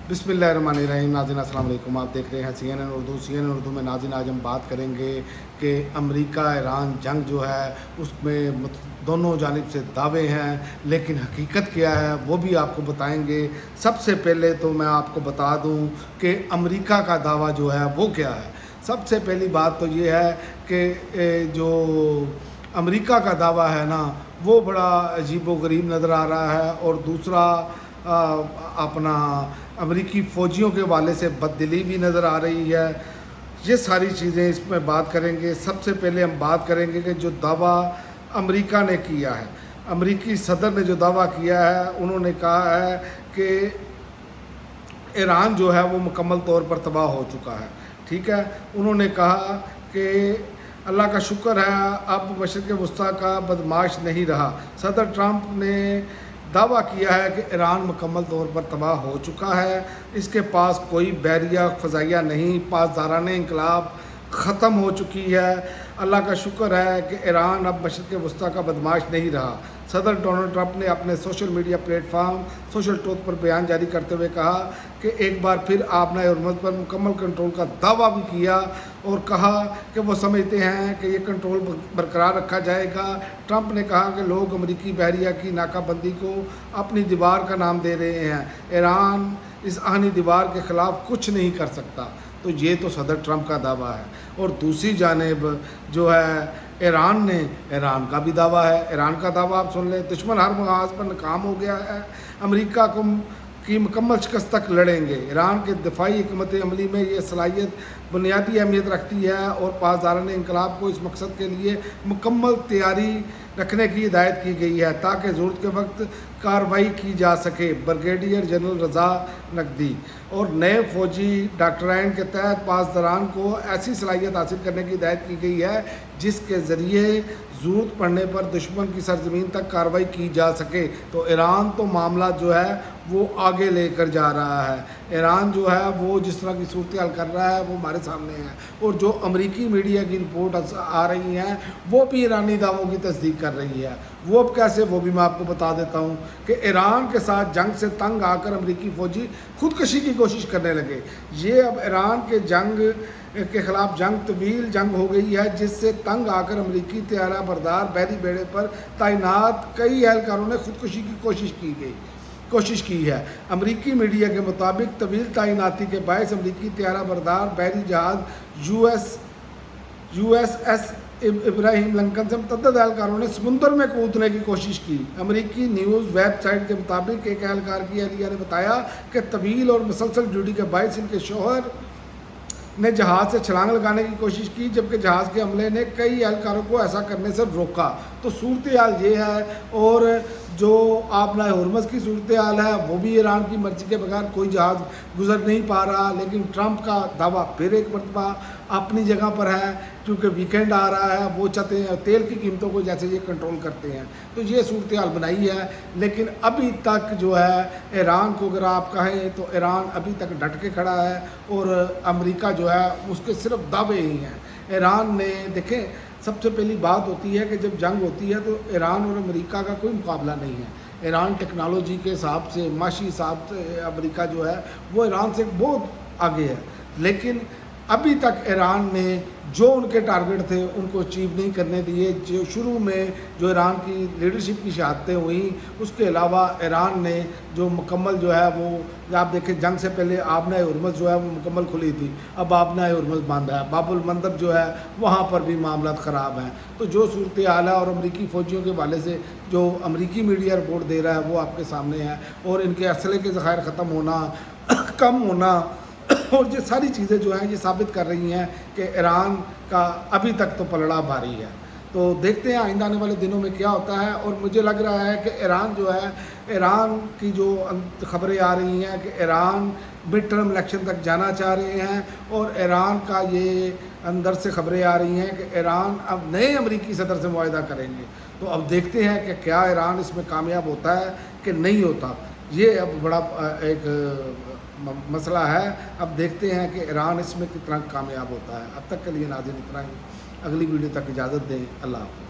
बिस्मिल्लाहिर्रहमानिर्रहीम। नाज़रीन अस्सलाम वालेकुम। आप देख रहे हैं CNN उर्दू। CNN उर्दू में नाज़रीन आज हम बात करेंगे कि अमेरिका ईरान जंग जो है उसमें दोनों जानिब से दावे हैं, लेकिन हकीकत क्या है वो भी आपको बताएंगे। सबसे पहले तो मैं आपको बता दूं कि अमेरिका का दावा जो है वो क्या है। सबसे पहली बात तो ये है कि जो अमेरिका का दावा है ना वो बड़ा अजीबोगरीब नज़र आ रहा है, और दूसरा अपना अमेरिकी फ़ौजियों के वाले से बददिली भी नज़र आ रही है। ये सारी चीज़ें इसमें बात करेंगे। सबसे पहले हम बात करेंगे कि जो दावा अमेरिका ने किया है, अमेरिकी सदर ने जो दावा किया है, उन्होंने कहा है कि ईरान जो है वो मुकम्मल तौर पर तबाह हो चुका है। ठीक है, उन्होंने कहा कि अल्लाह का शुक्र है अब मशरिक़ वस्ता का बदमाश नहीं रहा। सदर ट्रंप ने दावा किया है कि ईरान मुकम्मल तौर पर तबाह हो चुका है, इसके पास कोई बहरिया फ़ज़ाइया नहीं, पासदाराने इंकलाब ख़त्म हो चुकी है। अल्लाह का शुक्र है कि ईरान अब मशरिक़ वस्ता का बदमाश नहीं रहा। सदर डोनाल्ड ट्रंप ने अपने social media platform social truth पर बयान जारी करते हुए कहा कि एक बार फिर आपने हुर्मुज़ पर मुकम्मल कंट्रोल का दावा भी किया, और कहा कि वो समझते हैं कि ये कंट्रोल बरकरार रखा जाएगा। ट्रंप ने कहा कि लोग अमेरिकी बहरिया की नाकाबंदी को अपनी दीवार का नाम दे रहे हैं। ईरान इस आहनी दीवार के ख़िलाफ़ कुछ नहीं कर सकता। तो ये तो सदर ट्रंप का दावा है। और दूसरी जानिब जो है ईरान का भी दावा है। ईरान का दावा आप सुन लें, दुश्मन हर महाज पर नाकाम हो गया है, अमेरिका की मुकम्मल शिकस्त तक लड़ेंगे। ईरान के दिफाई हिकमत अमली में ये सलाहियत बुनियादी अहमियत रखती है, और पासदारान इंकलाब को इस मकसद के लिए मुकम्मल तैयारी रखने की हिदायत की गई है ताकि ज़रूरत के वक्त कार्रवाई की जा सके। ब्रिगेडियर जनरल रज़ा नकदी और नए फ़ौजी डॉक्ट्राइन के तहत पासदारान को ऐसी सलाहियत हासिल करने की हिदायत की गई है जिसके ज़रिए ज़रूरत पड़ने पर दुश्मन की सरजमीन तक कार्रवाई की जा सके। तो ईरान तो मामला जो है वो आगे लेकर जा रहा है। ईरान जो है वो जिस तरह की सूरत हाल कर रहा है वो हमारे सामने है, और जो अमेरिकी मीडिया की रिपोर्ट आ रही हैं वो भी ईरानी दावों की तस्दीक कर रही है। वो अब कैसे, वो भी मैं आपको बता देता हूँ कि ईरान के साथ जंग से तंग आकर अमेरिकी फ़ौजी खुदकशी की कोशिश करने लगे। ये अब ईरान के जंग के ख़िलाफ़ जंग तवील जंग हो गई है, जिससे तंग आकर अमेरिकी तैयारा बरदार बहरी बेड़े पर तैनात कई एहलकारों ने खुदकशी की कोशिश की है। अमेरिकी मीडिया के मुताबिक तवील तैनाती के बायस अमेरिकी तैयारा बरदार बहरी जहाज़ USS इब्राहिम लिंकन से मुतअद्दिद एहलकारों ने समुंदर में कूदने की कोशिश की। अमेरिकी न्यूज़ वेबसाइट के मुताबिक एक एहलकार की अहलिया ने बताया कि तवील और मुसलसल ड्यूटी के बायस इनके शौहर ने जहाज़ से छलांग लगाने की कोशिश की, जबकि जहाज़ के हमले ने कई एहलकारों को ऐसा करने से रोका। तो सूरत हाल ये है, और जो आपना हुर्मुज़ की सूरत हाल है वो भी ईरान की मर्ज़ी के बगैर कोई जहाज़ गुजर नहीं पा रहा। लेकिन ट्रंप का दावा फिर एक मरतबा अपनी जगह पर है, क्योंकि वीकेंड आ रहा है, वो चाहते हैं तेल की कीमतों को जैसे ये कंट्रोल करते हैं। तो ये सूरत हाल बनाई है। लेकिन अभी तक जो है ईरान को अगर आप कहें तो ईरान अभी तक डट के खड़ा है, और अमेरिका जो है उसके सिर्फ दावे ही हैं। ईरान ने देखें, सबसे पहली बात होती है कि जब जंग होती है तो ईरान और अमेरिका का कोई मुकाबला नहीं है। ईरान टेक्नोलॉजी के हिसाब से, माशी हिसाब से अमेरिका जो है वो ईरान से बहुत आगे है। लेकिन अभी तक ईरान ने जो उनके टारगेट थे उनको अचीव नहीं करने दिए। जो शुरू में जो ईरान की लीडरशिप की शहादतें हुई, उसके अलावा ईरान ने जो मुकम्मल जो है वो आप देखें, जंग से पहले आबना हुर्मुज़ जो है वो मुकम्मल खुली थी, अब आबना हुर्मुज़ बंद है। बाबुल मंदब जो है वहाँ पर भी मामला ख़राब हैं। तो जो सूरत हाल है, और अमरीकी फ़ौजियों के हवाले से जो अमरीकी मीडिया रिपोर्ट दे रहा है वो आपके सामने है, और इनके असले के ज़खायर ख़त्म होना कम होना, और ये सारी चीज़ें जो हैं ये साबित कर रही हैं कि ईरान का अभी तक तो पलड़ा भारी है। तो देखते हैं आइंदा आने वाले दिनों में क्या होता है। और मुझे लग रहा है कि ईरान जो है, ईरान की जो खबरें आ रही हैं कि ईरान मिड टर्म इलेक्शन तक जाना चाह रहे हैं, और ईरान का ये अंदर से खबरें आ रही हैं कि ईरान अब नए अमरीकी सदर से मुआहदा करेंगे। तो अब देखते हैं कि क्या ईरान इसमें कामयाब होता है कि नहीं होता। ये अब बड़ा एक मसला है। अब देखते हैं कि ईरान इसमें कितना कामयाब होता है। अब तक के लिए नाज़रीन इतना ही। अगली वीडियो तक इजाज़त दें। अल्लाह हाफ़िज़।